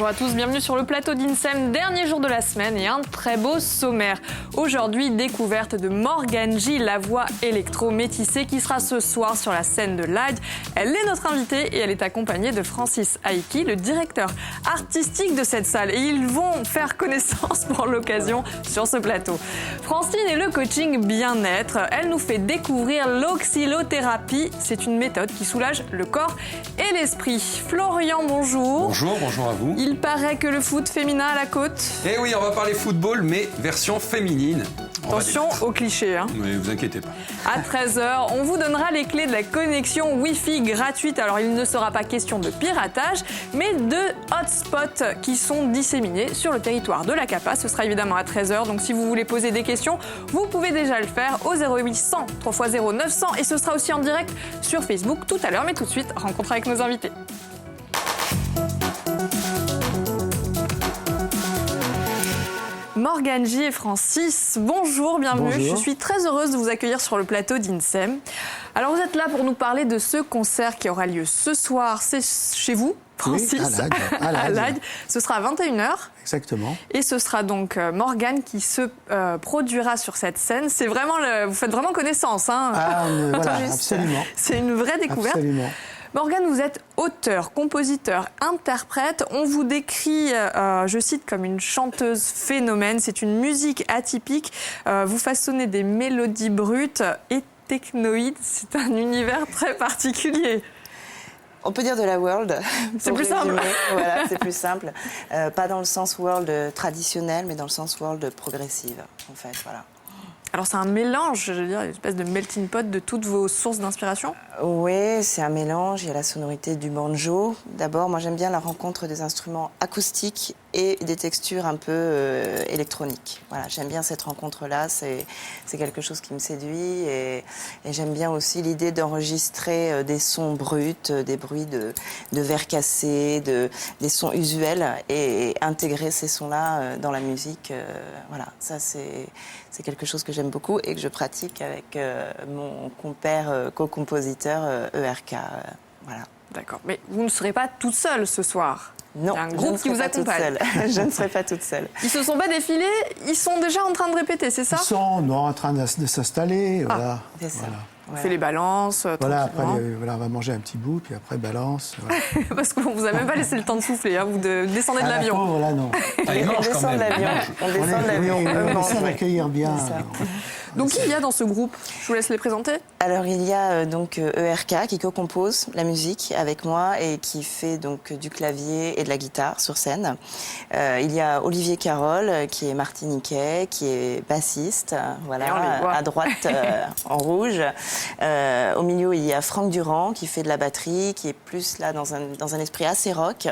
bonjour à tous, bienvenue sur le plateau d'INSEM, dernier jour de la semaine et un très beau sommaire. Aujourd'hui, découverte de Morgane J, la voix électro-métissée qui sera ce soir sur la scène de l'AID. Elle est notre invitée et elle est accompagnée de Francis Aiki, le directeur artistique de cette salle. Et ils vont faire connaissance pour l'occasion sur ce plateau. Francine et le coaching bien-être, elle nous fait découvrir l'oxylothérapie. C'est une méthode qui soulage le corps et l'esprit. Florian, bonjour. Bonjour à vous. Il paraît que le foot féminin à la côte. Eh oui, on va parler football, mais version féminine. Attention aux clichés. Mais vous inquiétez pas. À 13h, on vous donnera les clés de la connexion Wi-Fi gratuite. Alors, il ne sera pas question de piratage, mais de hotspots qui sont disséminés sur le territoire de la CAPA. Ce sera évidemment à 13h. Donc, si vous voulez poser des questions, vous pouvez déjà le faire au 0800 3x0 900. Et ce sera aussi en direct sur Facebook tout à l'heure. Mais tout de suite, rencontre avec nos invités. Morgane J et Francis, bonjour, bienvenue. Bonjour. Je suis très heureuse de vous accueillir sur le plateau d'INSEM. Alors vous êtes là pour nous parler de ce concert qui aura lieu ce soir, c'est chez vous, Francis, oui, à l'AID. Ce sera à 21h. Exactement. Et ce sera donc Morgane qui se produira sur cette scène. C'est vraiment vous faites vraiment connaissance. Hein. Voilà, absolument. C'est une vraie découverte. Absolument. Morgane, vous êtes auteur, compositeur, interprète. On vous décrit, je cite, comme une chanteuse phénomène. C'est une musique atypique. Vous façonnez des mélodies brutes et technoïdes. C'est un univers très particulier. On peut dire de la world. C'est plus simple. Voilà, c'est plus simple. Pas dans le sens world traditionnel, mais dans le sens world progressive, en fait. Voilà. Alors c'est un mélange, je veux dire, une espèce de melting pot de toutes vos sources d'inspiration. Oui, c'est un mélange. Il y a la sonorité du banjo. D'abord, moi j'aime bien la rencontre des instruments acoustiques et des textures un peu électroniques. Voilà, j'aime bien cette rencontre-là. C'est quelque chose qui me séduit et j'aime bien aussi l'idée d'enregistrer des sons bruts, des bruits de verres cassés, des sons usuels et intégrer ces sons-là dans la musique. Voilà, ça c'est quelque chose que j'aime beaucoup et que je pratique avec mon compère co-compositeur ERK. Voilà. D'accord, mais vous ne serez pas toute seule ce soir. Non, il y a un groupe qui vous accompagne. Je ne serai pas toute seule. Ils se sont pas défilés, ils sont déjà en train de répéter, c'est ça? Ils sont en train de s'installer. Voilà. C'est ça. Voilà. On fait les balances, Voilà, après, tranquillement. on va manger un petit bout, puis après, balance. Voilà. Parce qu'on vous a même pas laissé le temps de souffler, hein, vous descendez de l'avion. Voilà, non. Ah, il On mange quand descend de même. l'avion. On descend de l'avion. On essaie d'accueillir bien. Donc qui y a dans ce groupe? Je vous laisse les présenter. Alors il y a donc ERK qui co-compose la musique avec moi et qui fait donc du clavier et de la guitare sur scène. Il y a Olivier Carole qui est martiniquais, qui est bassiste, voilà, à droite en rouge. Au milieu il y a Franck Durand qui fait de la batterie, qui est plus là dans un esprit assez rock.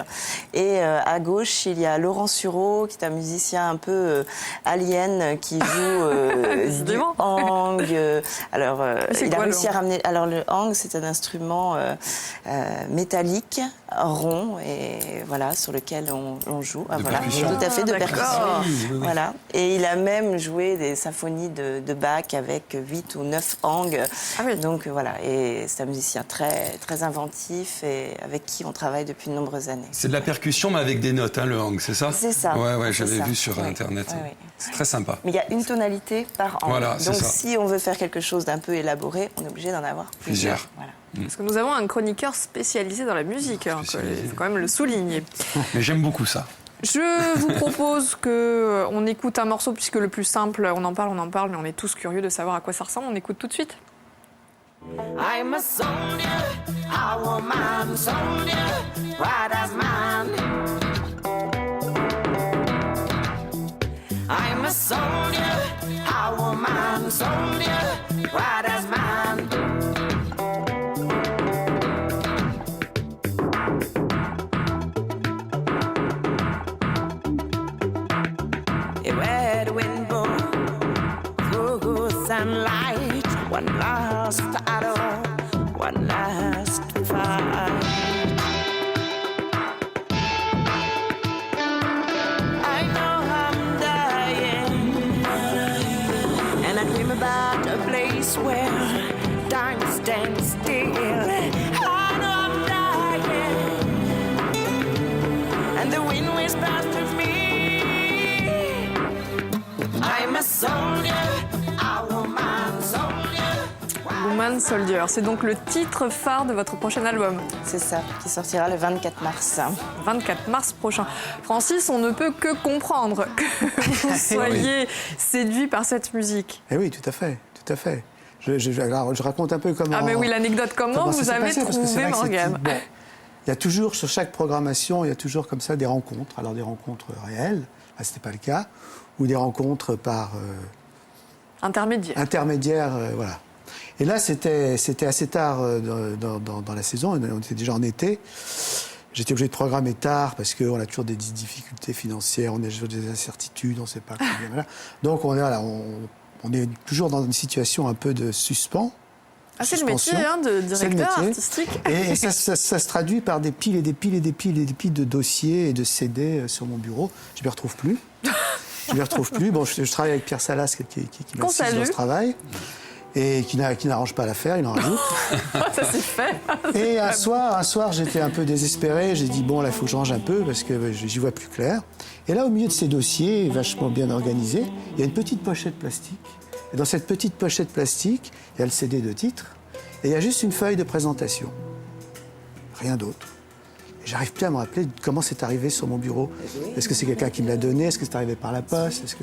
Et à gauche il y a Laurent Sureau qui est un musicien un peu alien qui joue du hang. Alors il a réussi à ramener. Alors le hang, c'est un instrument métallique, rond, et voilà, sur lequel on joue. Voilà, percussion. tout à fait de percussion. Oui. Voilà. Et il a même joué des symphonies de Bach avec 8 ou 9 hangs. Ah oui. Donc voilà, et c'est un musicien très très inventif et avec qui on travaille depuis de nombreuses années. C'est de la percussion, mais avec des notes, hein, le hang, c'est ça? C'est ça. Ouais, C'est j'avais ça. vu sur Oui. Internet. Oui, oui. C'est très sympa. Mais il y a une tonalité par hang. Voilà, c'est donc ça. si on veut faire quelque chose d'un peu élaboré, on est obligé d'en avoir plusieurs. Voilà. Parce que nous avons un chroniqueur spécialisé dans la musique, hein, il faut quand même le souligner. Mais j'aime beaucoup ça. Je vous propose qu'on écoute un morceau, puisque le plus simple, on en parle, mais on est tous curieux de savoir à quoi ça ressemble. On écoute tout de suite. I'm a soldier, a woman soldier, right as man. I'm a soldier, a woman soldier, right as man. A red wind blows through sunlight, one last battle, one last fight. I know I'm dying, and I dream about a place where time stands still. I know I'm dying, and the wind will a soldier. I woman soldier. Woman Soldier, c'est donc le titre phare de votre prochain album. C'est ça, qui sortira le 24 mars. 24 mars prochain. Francis, on ne peut que comprendre que vous soyez séduit par cette musique. Eh oui, tout à fait, tout à fait. Alors, je raconte un peu comment... Ah mais oui, l'anecdote, comment ça vous s'est avez passé, parce que c'est trouvé vrai que Morgane? bon, il y a toujours, sur chaque programmation, il y a toujours comme ça des rencontres. Alors des rencontres réelles, là c'était pas le cas, ou des rencontres par Intermédiaire. voilà. Et là, c'était assez tard dans la saison, on était déjà en été. J'étais obligé de programmer tard parce qu'on a toujours des difficultés financières, on a toujours des incertitudes, on ne sait pas combien. Voilà. Donc on est toujours dans une situation un peu de suspens. Ah, c'est le métier de directeur artistique. Et ça se traduit par des piles et des piles et des piles et des piles de dossiers et de CD sur mon bureau. Je ne m'y retrouve plus. Bon, je travaille avec Pierre Salas qui m'assiste dans ce travail et qui n'arrange pas l'affaire, il en rajoute. Ça c'est fait. Et un soir, j'étais un peu désespéré. J'ai dit bon, là, il faut que je range un peu parce que j'y vois plus clair. Et là, au milieu de ces dossiers, vachement bien organisés, il y a une petite pochette plastique. Et dans cette petite pochette plastique, il y a le CD de titre et il y a juste une feuille de présentation. Rien d'autre. Et j'arrive plus à me rappeler comment c'est arrivé sur mon bureau. Est-ce que c'est quelqu'un qui me l'a donné? Est-ce que c'est arrivé par la poste?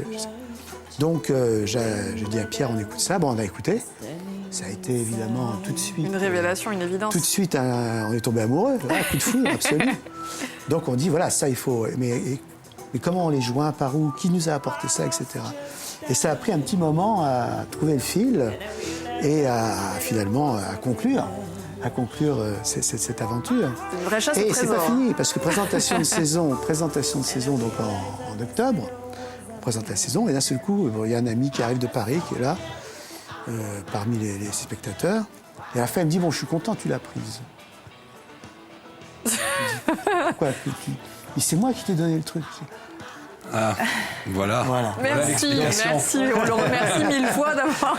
Donc, j'ai dit à Pierre, on écoute ça. Bon, on a écouté. Ça a été évidemment tout de suite... Une révélation, une évidence. Tout de suite, on est tombé amoureux. Voilà, coup de foudre, absolu. Donc, on dit, voilà, ça, il faut... Mais comment on les joint? Par où? Qui nous a apporté ça? Etc. Et ça a pris un petit moment à trouver le fil et finalement à conclure cette aventure. C'est une vraie chasse au Et trésor. c'est pas fini, parce que présentation de saison donc en octobre, on présente la saison, et d'un seul coup, il y a un ami qui arrive de Paris, qui est là, parmi les spectateurs, et à la fin, il me dit, bon, je suis content, tu l'as prise. Je dis, pourquoi? C'est moi qui t'ai donné le truc. Ah, voilà. Merci. On le remercie mille fois d'avoir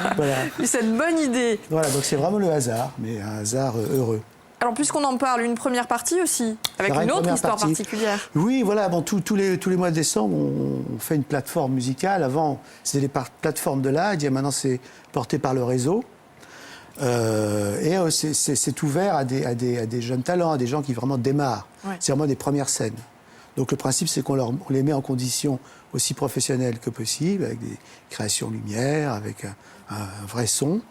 eu cette bonne idée. Voilà, donc c'est vraiment le hasard, mais un hasard heureux. Alors, puisqu'on en parle, une première partie aussi, avec une autre histoire particulière. Oui, voilà, bon, tous les mois de décembre, on fait une plateforme musicale. Avant, c'était les plateformes de l'AD, et maintenant, c'est porté par le réseau. Et c'est ouvert à des jeunes talents, à des gens qui vraiment démarrent. Ouais. C'est vraiment des premières scènes. Donc le principe, c'est qu'on les met en conditions aussi professionnelles que possible, avec des créations lumière, avec un vrai son.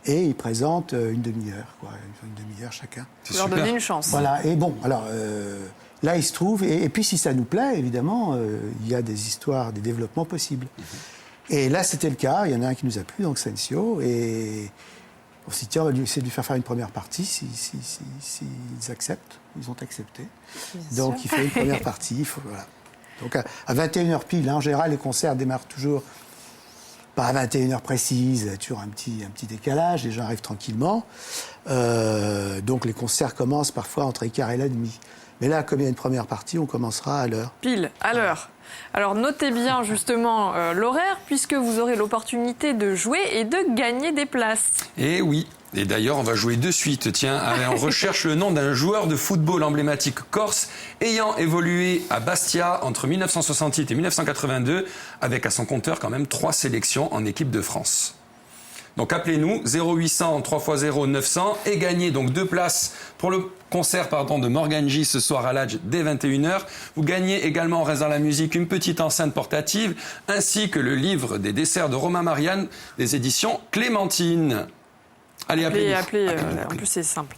Et ils présentent une demi-heure, une demi-heure chacun. C'est leur donner une chance. Voilà, et bon, alors là, il se trouve, et puis si ça nous plaît, évidemment, il y a des histoires, des développements possibles. Et là, c'était le cas, il y en a un qui nous a plu, donc Sensio, et on s'est dit, tiens, on va essayer de lui faire une première partie, s'ils acceptent. Ils ont accepté. Donc, il fait une première partie. Voilà. Donc, à 21h pile, en général, les concerts démarrent toujours pas à 21h précise, toujours un petit décalage, les gens arrivent tranquillement. Donc, les concerts commencent parfois entre 1h et 1h30. Mais là, comme il y a une première partie, on commencera à l'heure. Pile, à l'heure. Alors, notez bien justement l'horaire, puisque vous aurez l'opportunité de jouer et de gagner des places. Et oui. Et d'ailleurs, on va jouer de suite. Tiens, allez, on recherche le nom d'un joueur de football emblématique corse ayant évolué à Bastia entre 1968 et 1982, avec à son compteur quand même 3 sélections en équipe de France. Donc appelez-nous 0800 3x0 900 et gagnez donc 2 places pour le concert de Morgane J ce soir à l'Adj dès 21h. Vous gagnez également en restant la musique une petite enceinte portative ainsi que le livre des desserts de Romain Marianne des éditions Clémentine. Allez, appelez. En plus, c'est simple.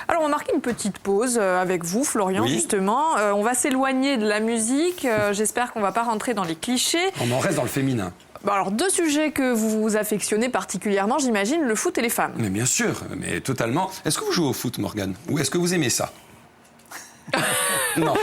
Alors, on va marquer une petite pause avec vous, Florian, justement. On va s'éloigner de la musique. J'espère qu'on ne va pas rentrer dans les clichés. On en reste dans le féminin. Alors, 2 sujets que vous affectionnez particulièrement, j'imagine, le foot et les femmes. Mais bien sûr, mais totalement. Est-ce que vous jouez au foot, Morgane? Ou est-ce que vous aimez ça? Non.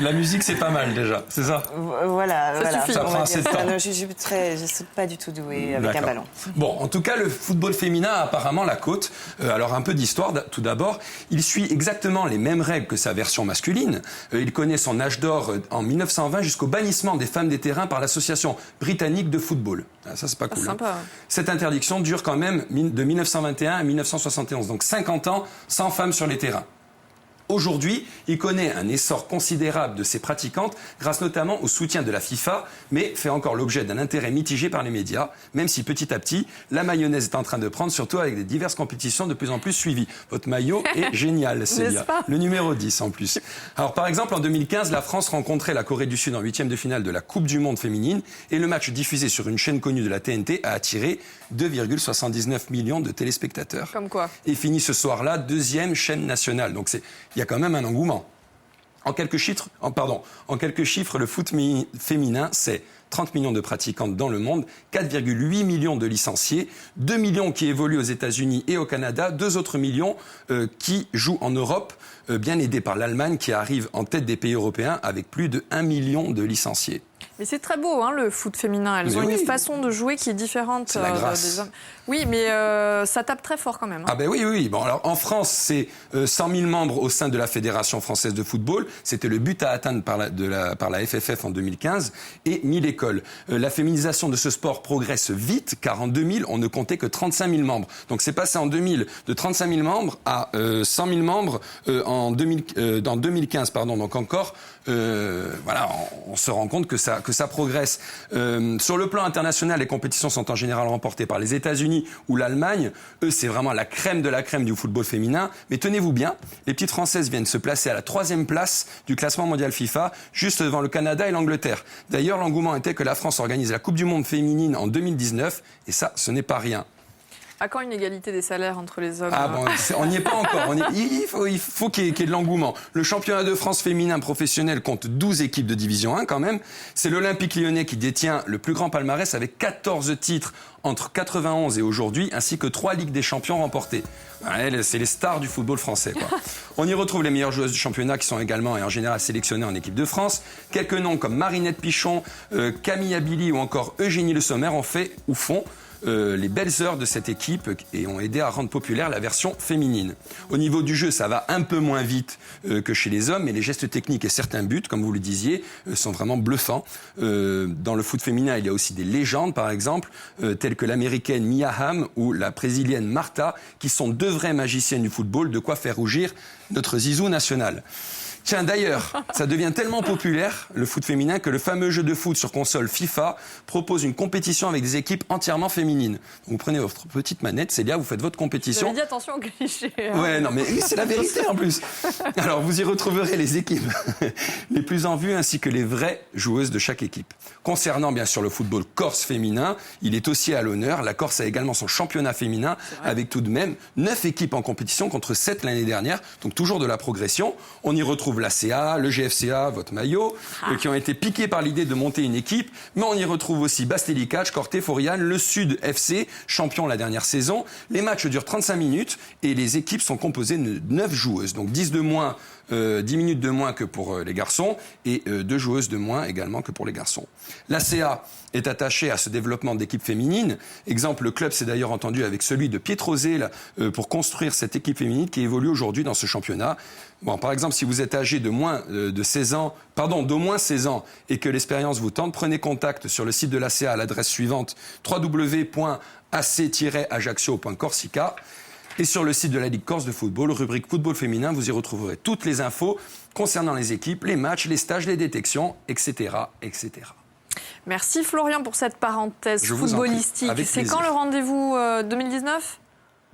La musique, c'est pas mal déjà, c'est ça? Voilà. Ça prend assez de temps. Je suis pas du tout douée avec un ballon. Bon, en tout cas, le football féminin a apparemment la cote. Alors, un peu d'histoire, tout d'abord. Il suit exactement les mêmes règles que sa version masculine. Il connaît son âge d'or en 1920 jusqu'au bannissement des femmes des terrains par l'Association britannique de football. Ça, c'est pas cool. Sympa. Cette interdiction dure quand même de 1921 à 1971. Donc, 50 ans sans femmes sur les terrains. Aujourd'hui, il connaît un essor considérable de ses pratiquantes grâce notamment au soutien de la FIFA, mais fait encore l'objet d'un intérêt mitigé par les médias, même si petit à petit, la mayonnaise est en train de prendre, surtout avec des diverses compétitions de plus en plus suivies. Votre maillot est génial, Célia. Le numéro 10 en plus. Alors par exemple, en 2015, la France rencontrait la Corée du Sud en 8e de finale de la Coupe du Monde féminine et le match diffusé sur une chaîne connue de la TNT a attiré 2,79 millions de téléspectateurs. Comme quoi. Et finit ce soir-là, 2e chaîne nationale. Donc il y a quand même un engouement. En quelques chiffres, le foot féminin, c'est 30 millions de pratiquantes dans le monde, 4,8 millions de licenciés, 2 millions qui évoluent aux États-Unis et au Canada, 2 autres millions qui jouent en Europe, bien aidés par l'Allemagne qui arrive en tête des pays européens avec plus de 1 million de licenciés. Mais c'est très beau, hein, le foot féminin. Elles ont une façon de jouer qui est différente des hommes. Oui, mais ça tape très fort quand même. Hein. Ah ben oui. Bon, alors, en France, c'est 100 000 membres au sein de la Fédération française de football. C'était le but à atteindre par la FFF en 2015. Et 1000 écoles. La féminisation de ce sport progresse vite, car en 2000, on ne comptait que 35 000 membres. Donc c'est passé en 2000 de 35 000 membres à 100 000 membres dans 2015. Donc encore, on se rend compte que ça progresse. Sur le plan international, les compétitions sont en général remportées par les États-Unis ou l'Allemagne. Eux, c'est vraiment la crème de la crème du football féminin. Mais tenez-vous bien, les petites Françaises viennent se placer à la 3e place du classement mondial FIFA, juste devant le Canada et l'Angleterre. D'ailleurs, l'engouement était que la France organise la Coupe du Monde féminine en 2019, et ça, ce n'est pas rien. À quand une égalité des salaires entre les hommes? Ah bon, on n'y est pas encore. Il faut qu'il y ait de l'engouement. Le championnat de France féminin professionnel compte 12 équipes de division 1 quand même. C'est l'Olympique Lyonnais qui détient le plus grand palmarès avec 14 titres entre 91 et aujourd'hui, ainsi que 3 Ligues des Champions remportées. C'est les stars du football français, quoi. On y retrouve les meilleures joueuses du championnat qui sont également et en général sélectionnées en équipe de France. Quelques noms comme Marinette Pichon, Camille Abili ou encore Eugénie Le Sommer ont fait ou font les belles heures de cette équipe et ont aidé à rendre populaire la version féminine. Au niveau du jeu, ça va un peu moins vite que chez les hommes, mais les gestes techniques et certains buts, comme vous le disiez, sont vraiment bluffants. Dans le foot féminin, il y a aussi des légendes, par exemple, telles que l'américaine Mia Hamm ou la brésilienne Marta, qui sont 2 vraies magiciennes du football, de quoi faire rougir notre zizou national. Tiens, d'ailleurs, ça devient tellement populaire, le foot féminin, que le fameux jeu de foot sur console FIFA propose une compétition avec des équipes entièrement féminines. Donc, vous prenez votre petite manette, Célia, vous faites votre compétition. Vous avez dit attention aux clichés. Hein. Ouais, non, mais c'est la vérité en plus. Alors, vous y retrouverez les équipes les plus en vue ainsi que les vraies joueuses de chaque équipe. Concernant, bien sûr, le football corse féminin, il est aussi à l'honneur. La Corse a également son championnat féminin avec tout de même 9 équipes en compétition contre 7 l'année dernière. Donc, toujours de la progression. On y retrouve la CA, le GFCA, votre maillot, qui ont été piqués par l'idée de monter une équipe. Mais on y retrouve aussi Bastelicac, Corté, Foriane, le Sud FC, champion la dernière saison. Les matchs durent 35 minutes et les équipes sont composées de 9 joueuses. Donc 10 minutes de moins que pour les garçons et 2 joueuses de moins également que pour les garçons. La CA est attaché à ce développement d'équipe féminine. Exemple, le club s'est d'ailleurs entendu avec celui de Pietrosé pour construire cette équipe féminine qui évolue aujourd'hui dans ce championnat. Bon, par exemple, si vous êtes âgé d'au moins 16 ans et que l'expérience vous tente, prenez contact sur le site de l'ACA à l'adresse suivante www.ac-ajaccio.corsica. Et sur le site de la Ligue Corse de football, rubrique football féminin, vous y retrouverez toutes les infos concernant les équipes, les matchs, les stages, les détections, etc., etc. Merci Florian pour cette parenthèse footballistique. C'est quand le rendez-vous 2019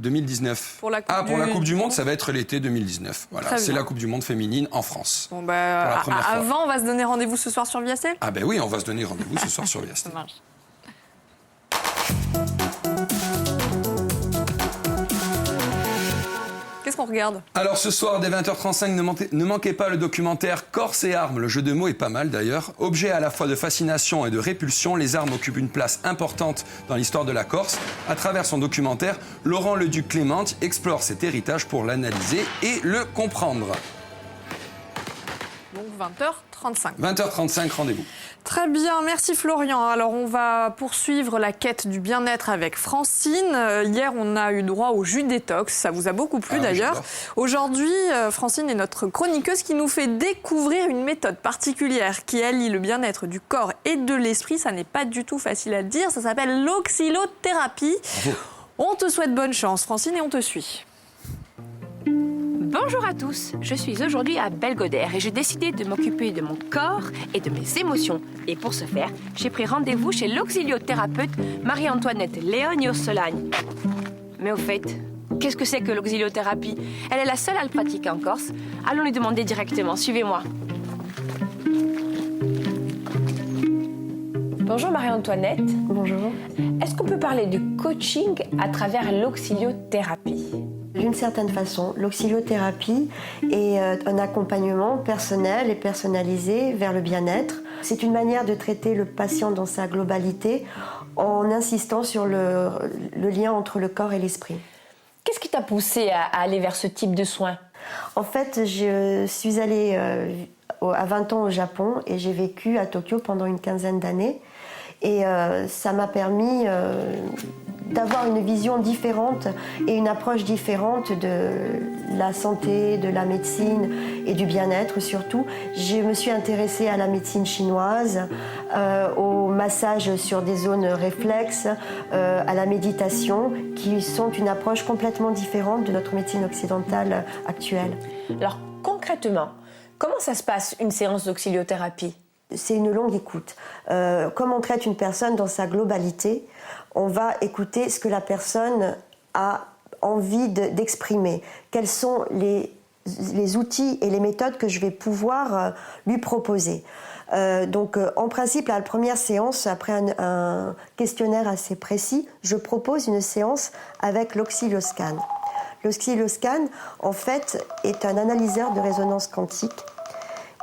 2019. Pour la Coupe du Monde, ça va être l'été 2019. Voilà, c'est la Coupe du Monde féminine en France. Bon avant, on va se donner rendez-vous ce soir sur Viasat. Ah ben oui, on va se donner rendez-vous ce soir sur Viasat. Ça marche. Qu'est-ce qu'on regarde? Alors ce soir, dès 20h35, ne manquez pas le documentaire Corse et armes. Le jeu de mots est pas mal d'ailleurs. Objet à la fois de fascination et de répulsion, les armes occupent une place importante dans l'histoire de la Corse. À travers son documentaire, Laurent Leduc-Clément explore cet héritage pour l'analyser et le comprendre. Donc 20h35. 20h35, rendez-vous. Très bien, merci Florian. Alors on va poursuivre la quête du bien-être avec Francine. Hier, on a eu droit au jus détox. Ça vous a beaucoup plu d'ailleurs. Aujourd'hui, Francine est notre chroniqueuse qui nous fait découvrir une méthode particulière qui allie le bien-être du corps et de l'esprit. Ça n'est pas du tout facile à dire. Ça s'appelle l'oxylothérapie. On te souhaite bonne chance, Francine, et on te suit. Bonjour à tous, je suis aujourd'hui à Belgodère et j'ai décidé de m'occuper de mon corps et de mes émotions. Et pour ce faire, j'ai pris rendez-vous chez l'auxiliothérapeute Marie-Antoinette Léogne-Urselagne. Mais au fait, qu'est-ce que c'est que l'auxiliothérapie? Elle est la seule à le pratiquer en Corse. Allons lui demander directement, suivez-moi. Bonjour Marie-Antoinette. Bonjour. Est-ce qu'on peut parler de coaching à travers l'auxiliothérapie? D'une certaine façon, l'auxiliothérapie est un accompagnement personnel et personnalisé vers le bien-être. C'est une manière de traiter le patient dans sa globalité en insistant sur le lien entre le corps et l'esprit. Qu'est-ce qui t'a poussé à aller vers ce type de soins? En fait, je suis allée à 20 ans au Japon et j'ai vécu à Tokyo pendant une quinzaine d'années. Et ça m'a permis d'avoir une vision différente et une approche différente de la santé, de la médecine et du bien-être surtout. Je me suis intéressée à la médecine chinoise, au massage sur des zones réflexes, à la méditation, qui sont une approche complètement différente de notre médecine occidentale actuelle. Alors concrètement, comment ça se passe une séance d'auxiliothérapie? C'est une longue écoute. Comme on traite une personne dans sa globalité, on va écouter ce que la personne a envie d'exprimer. Quels sont les outils et les méthodes que je vais pouvoir lui proposer. Donc, en principe, à la première séance, après un questionnaire assez précis, je propose une séance avec l'oxylioscan. L'oxylioscan, en fait, est un analyseur de résonance quantique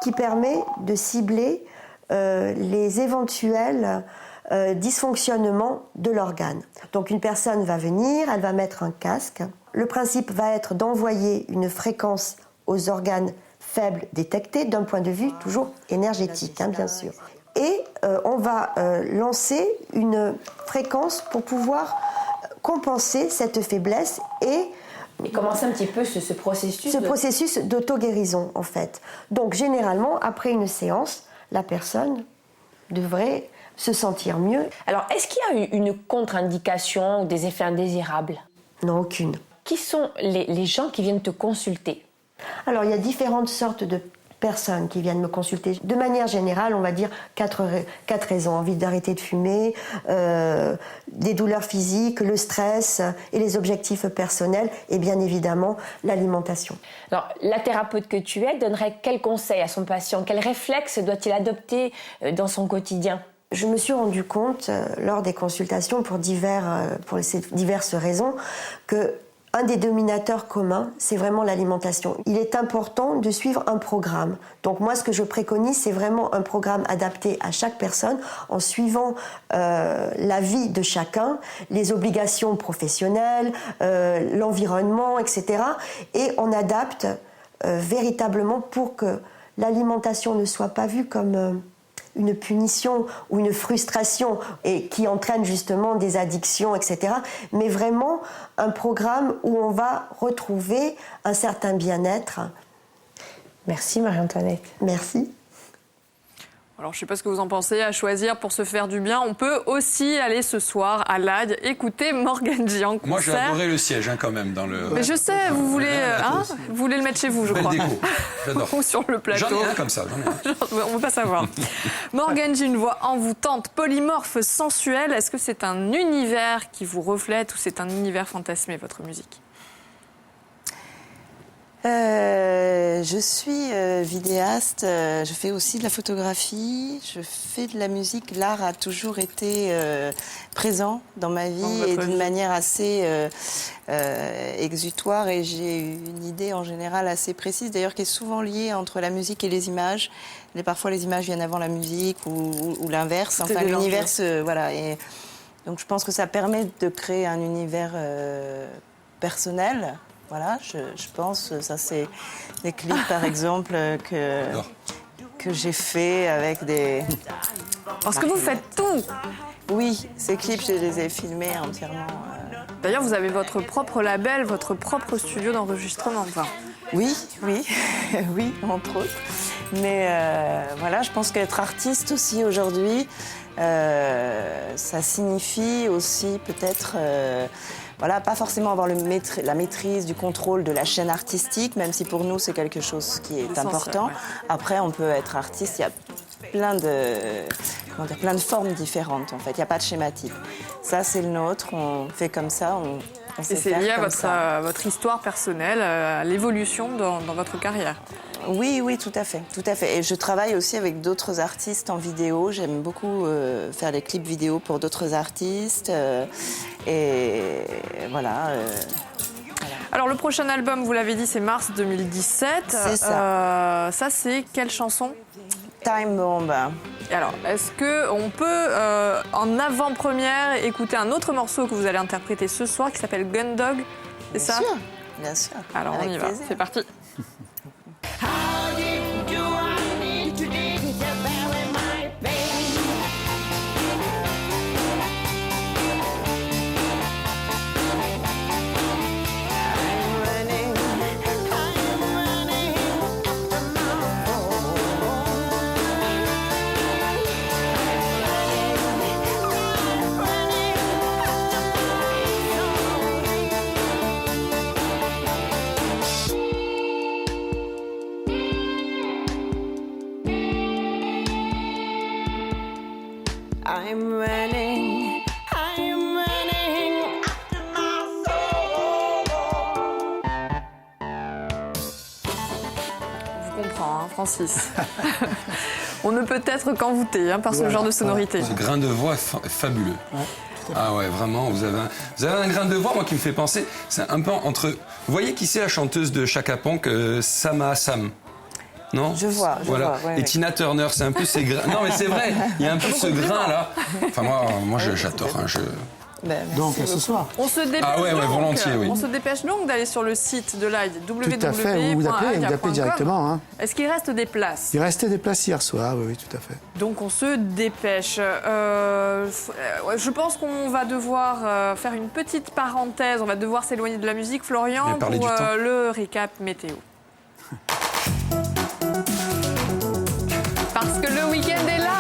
qui permet de cibler les éventuels dysfonctionnements de l'organe. Donc une personne va venir, elle va mettre un casque. Le principe va être d'envoyer une fréquence aux organes faibles détectés d'un point de vue toujours énergétique, bien sûr. Et on va lancer une fréquence pour pouvoir compenser cette faiblesse et commencer un petit peu ce processus processus d'auto-guérison, en fait. Donc, généralement, après une séance, la personne devrait se sentir mieux. Alors, est-ce qu'il y a eu une contre-indication ou des effets indésirables? Non, aucune. Qui sont les gens qui viennent te consulter? Alors, il y a différentes sortes de personnes qui viennent me consulter. De manière générale, on va dire quatre raisons. Envie d'arrêter de fumer, des douleurs physiques, le stress et les objectifs personnels et bien évidemment l'alimentation. Alors, la thérapeute que tu es donnerait quel conseil à son patient? Quel réflexe doit-il adopter dans son quotidien? Je me suis rendu compte lors des consultations pour ces diverses raisons que un des dominateurs communs, c'est vraiment l'alimentation. Il est important de suivre un programme. Donc moi, ce que je préconise, c'est vraiment un programme adapté à chaque personne en suivant la vie de chacun, les obligations professionnelles, l'environnement, etc. Et on adapte véritablement pour que l'alimentation ne soit pas vue comme une punition ou une frustration et qui entraîne justement des addictions, etc. Mais vraiment un programme où on va retrouver un certain bien-être. Merci Marie-Antoinette. Merci. Alors, je ne sais pas ce que vous en pensez, à choisir pour se faire du bien. On peut aussi aller ce soir à l'AD écouter Morgane G en concert. Moi, j'ai adoré le siège quand même. Dans le... Mais je sais, vous voulez le mettre chez vous, je Belle crois. déco, j'adore. Ou sur le plateau. J'en ai un comme ça. On ne veut pas savoir. Morgane G, une voix envoûtante, polymorphe, sensuelle. Est-ce que c'est un univers qui vous reflète ou c'est un univers fantasmé, votre musique? Je suis vidéaste, je fais aussi de la photographie, je fais de la musique. L'art a toujours été présent dans ma vie et d'une manière assez exutoire. Et j'ai une idée en général assez précise, d'ailleurs qui est souvent liée entre la musique et les images. Parfois les images viennent avant la musique ou l'inverse. Enfin l'univers, voilà. Et donc je pense que ça permet de créer un univers personnel. Voilà, je pense, ça c'est des clips par exemple que j'ai fait avec des... Parce que vous faites tout. Oui, ces clips, je les ai filmés entièrement. D'ailleurs, vous avez votre propre label, votre propre studio d'enregistrement. Enfin. Oui, oui, oui, entre autres. Mais voilà, je pense qu'être artiste aussi aujourd'hui, ça signifie aussi peut-être, voilà, pas forcément avoir la maîtrise du contrôle de la chaîne artistique, même si pour nous c'est quelque chose qui est important. Ouais. Après, on peut être artiste, il y a plein de formes différentes en fait, il n'y a pas de schéma type. Ça c'est le nôtre, on fait comme ça, on sait Et c'est faire lié comme ça. à votre histoire personnelle, à l'évolution dans votre carrière. Oui, tout à fait, tout à fait. Et je travaille aussi avec d'autres artistes en vidéo. J'aime beaucoup faire des clips vidéo pour d'autres artistes. Et voilà. Alors le prochain album, vous l'avez dit, c'est mars 2017. C'est ça. Ça, c'est quelle chanson ? Time Bomb. Et alors, est-ce qu'on peut, en avant-première, écouter un autre morceau que vous allez interpréter ce soir qui s'appelle Gun Dog ? C'est ça ? Bien sûr. Alors on Avec y va, plaisir. c'est parti. How deep do I need to dig to bury my pain? I'm running after my home. I'm running after my soul. I'm running after my soul. Je comprends, hein, Francis. On ne peut être qu'envoûté par ce genre de sonorité. Ce grain de voix est fabuleux. Ah ouais, vraiment, vous avez un grain de voix, moi, qui me fait penser, c'est un peu entre... Vous voyez qui c'est la chanteuse de Chaka Ponk, Sama Sam? Non? Je vois, voilà. ouais, Et ouais. Tina Turner, c'est un peu ces grains... Non, mais c'est vrai, il y a un peu ce grain-là. Enfin, moi j'adore. Hein, Ben, merci Donc, à ce beaucoup. soir. On se dépêche Ah ouais, donc, volontiers, oui. On se dépêche donc d'aller sur le site de l'AID, Tout à fait, vous appelez directement. Hein. Est-ce qu'il reste des places? Il restait des places hier soir, oui, tout à fait. Donc on se dépêche. Je pense qu'on va devoir faire une petite parenthèse, on va devoir s'éloigner de la musique, Florian, Mais parlez pour du temps. le récap météo. Parce que le week-end est là.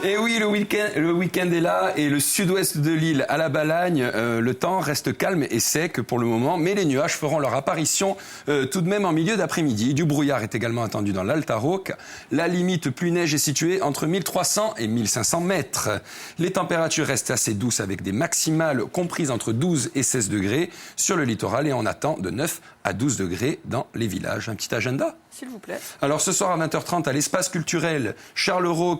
Et oui, le week-end est là et le sud-ouest de l'île à la Balagne, le temps reste calme et sec pour le moment, mais les nuages feront leur apparition tout de même en milieu d'après-midi. Du brouillard est également attendu dans l'Alta Rocca. La limite pluie-neige est située entre 1300 et 1500 mètres. Les températures restent assez douces avec des maximales comprises entre 12 et 16 degrés sur le littoral et on attend de 9 à 12 degrés dans les villages. Un petit agenda ? S'il vous plaît. Alors ce soir à 20h30 à l'espace culturel Charleroi,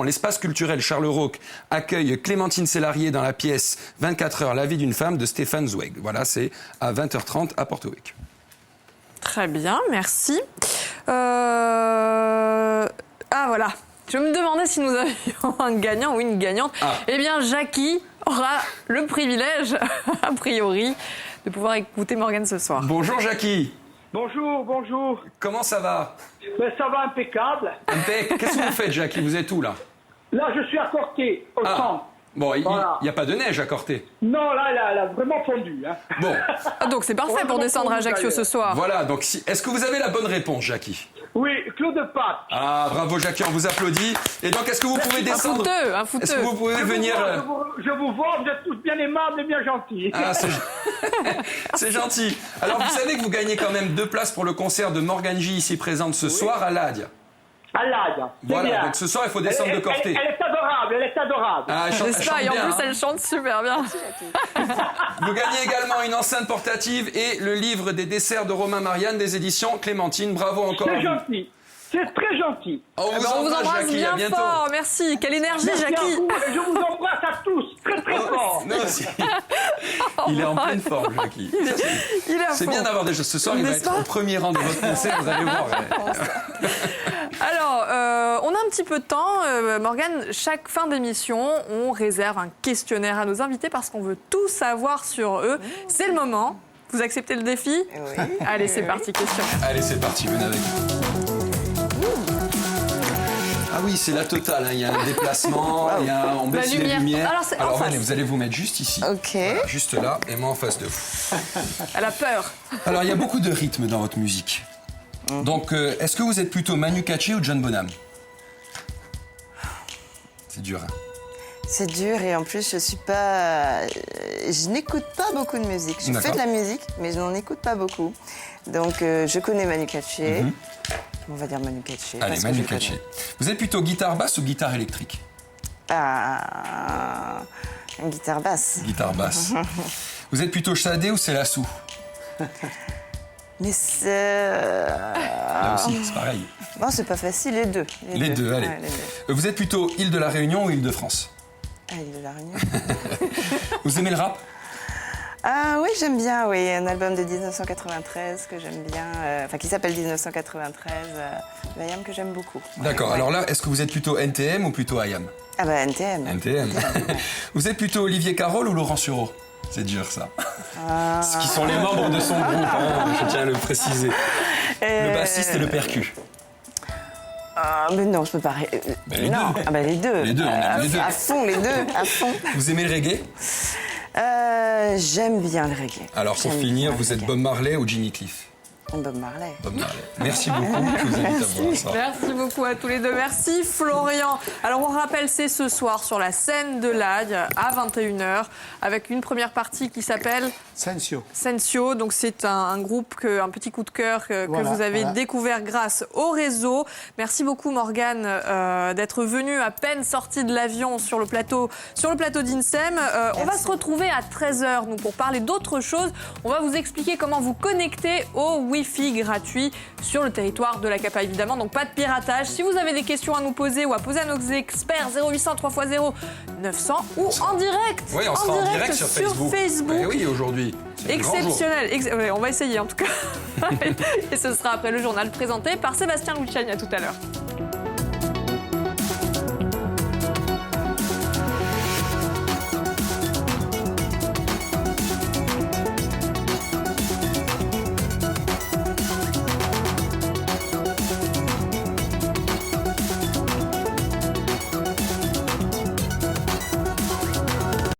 l'espace culturel Charleroi accueille Clémentine Célarié dans la pièce 24 heures la vie d'une femme de Stéphane Zweig. Voilà, c'est à 20h30 à Porto Vecchio. Très bien, merci. Ah voilà, je me demandais si nous avions un gagnant ou une gagnante. Ah. Eh bien, Jackie aura le privilège, a priori, de pouvoir écouter Morgane ce soir. Bonjour Jackie. Bonjour. Comment ça va? Ben, ça va impeccable. Impec. Qu'est-ce que vous faites Jackie? Vous êtes où là? Là, je suis à Corté, au centre. Bon, il Voilà. n'y a pas de neige à Corté. Non, là, elle a vraiment fondu. Hein. Bon, Ah, donc c'est parfait pour descendre à Ajaccio ce soir. voilà. Donc, est-ce que vous avez la bonne réponse, Jackie? Oui, Claude Pat. Ah, bravo Jackie, on vous applaudit. Et donc, est-ce que vous pouvez Un descendre? fouteux, un Est-ce fouteux. que vous pouvez venir? Je vous vois, vous êtes tous bien aimables et bien gentils. Ah, c'est gentil. Alors, vous savez que vous gagnez quand même 2 places pour le concert de Morgane J ici présente ce soir à l'Adia. À l'âge. Voilà, donc ce soir, il faut descendre de Corté. Elle est adorable. Ah, elle chante, N'est-ce pas? Et en bien, plus, hein. elle chante super bien. Vous gagnez également une enceinte portative et le livre des desserts de Romain Marianne des éditions Clémentine. Bravo encore. à C'est vous. gentil. C'est très gentil. On Eh ben, on vous embrasse Jackie, à bien bientôt. fort, merci. Quelle énergie, Merci à Jackie. vous et je vous embrasse à tous très très fort. Non, il est en pleine forme, Jackie. Il est à C'est fond. bien d'avoir des choses. Ce soir, il va N'est-ce être pas au premier rang de votre concert, vous allez voir. Alors, on a un petit peu de temps. Morgane, chaque fin d'émission, on réserve un questionnaire à nos invités parce qu'on veut tout savoir sur eux. C'est le moment. Vous acceptez le défi? Oui. Allez, c'est parti, questionnaire. Allez, c'est parti, venez avec nous. Ah oui, c'est la totale. Hein. Il y a un déplacement, on baisse La les lumière. lumières. Alors, c'est en face. venez, vous allez vous mettre juste ici. Ok. Voilà, juste là, et moi en face de vous. Elle a peur. Alors, il y a beaucoup de rythme dans votre musique. Donc, est-ce que vous êtes plutôt Manu Katché ou John Bonham? C'est dur, hein. C'est dur et en plus je n'écoute pas beaucoup de musique. Je fais de la musique, mais je n'en écoute pas beaucoup. Donc je connais Manu Katché. On va dire Manu Katché. Allez, Manu Katché. Vous êtes plutôt guitare basse ou guitare électrique? Une guitare basse. Guitare basse. Vous êtes plutôt Shadé ou Célassou? Mais c'est... Là aussi, c'est pareil. Bon, c'est pas facile, les deux. Les deux, allez. Ouais, les deux. Vous êtes plutôt Île de la Réunion ou Île de France? Île de la Réunion. Vous aimez le rap? Ah oui, j'aime bien, oui. Un album de 1993 que j'aime bien, qui s'appelle 1993, d'IAM que j'aime beaucoup. D'accord, alors là, est-ce que vous êtes plutôt NTM ou plutôt IAM? Ah bah NTM. NTM. Vous êtes plutôt Olivier Carol ou Laurent Sureau? C'est dur, ça. Ce qui sont les membres de son groupe, hein, je tiens à le préciser. Le bassiste et le percu. Mais non, je peux pas. Les non, deux. Ah bah les deux. Les deux, on aime les deux. À fond, les deux, à fond. Vous aimez le reggae? J'aime bien le reggae. Alors, pour J'aime finir, bien vous le êtes reggae. Bob Marley ou Jimmy Cliff? Bob Marley. Bob Marley. Merci beaucoup, je vous invite à voir ça. Merci beaucoup à tous les deux. Merci Florian. Alors on rappelle, c'est ce soir sur la scène de l'Ague à 21h avec une première partie qui s'appelle Sensio. Donc c'est un groupe, un petit coup de cœur que vous avez découvert grâce au réseau. Merci beaucoup Morgane d'être venue à peine sortie de l'avion sur le plateau d'INSEM. On va se retrouver à 13h nous, pour parler d'autre chose. On va vous expliquer comment vous connecter au Wi-Fi gratuit sur le territoire de la CAPA évidemment. Donc pas de piratage. Si vous avez des questions à nous poser ou à poser à nos experts, 0800 3x0 900 ou en direct. Oui, on sera en direct sur Facebook. Oui, aujourd'hui. Exceptionnel. Ouais, on va essayer en tout cas. Et ce sera après le journal présenté par Sébastien Luciani. À tout à l'heure.